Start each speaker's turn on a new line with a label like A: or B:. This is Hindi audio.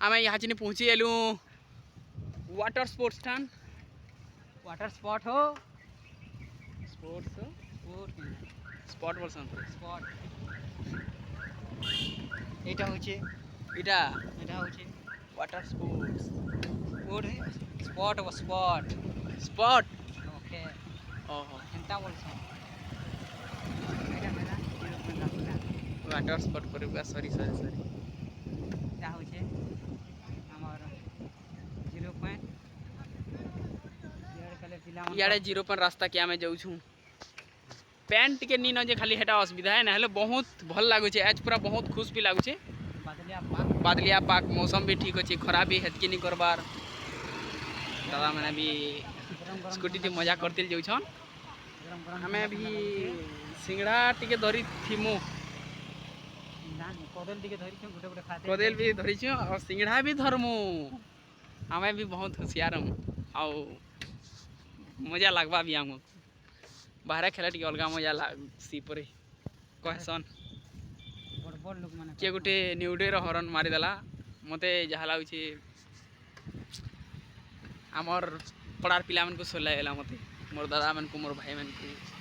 A: आम यहाँ चिनी पहुँची गलु वाटर स्पोर्ट्स स्थान
B: वाटर स्पॉट हो
A: स्पोर्ट्स
B: स्पोर्ट
A: स्पॉट बोलसन
B: स्पॉट एटा होचे
A: इटा
B: एटा होचे
A: वाटर स्पोर्ट्स
B: स्पोर्ट है स्पॉट वो स्पॉट
A: स्पॉट
B: ओके
A: ओहो
B: एंता बोलसन एटा मेरा 0.5
A: वाटर स्पॉट करूगा सॉरी सॉरी सॉरी
B: क्या होचे हमर 0 पॉइंट
A: इे 0 पर रास्ता क्या मैं जाऊँ पैंट के नी न जे खाली हेटा असुविधा है ना बहुत भल लगुच आज पूरा बहुत खुश भी लगुचे बादलिया पाक मौसम भी ठीक अच्छे खराब भी हेतकी नहीं करबार दादा मैंने भी स्कूटी थी मजा करते जाऊन हमें भी सिंगड़ा टिके धरी थीमु कदेल भी धरी और सिंगड़ा भी धरमु हमें भी बहुत होशियार हूँ आउ मजा लगवा भी आमको बाहर खेला टी अलग मजा सी परे कहसन किए गोटे न्यूडे हॉर्न मारिदेला मते जहाँ लगुच आमर पड़ार पिला मन को सोला मते मोर दादा मन को मोर भाई मन को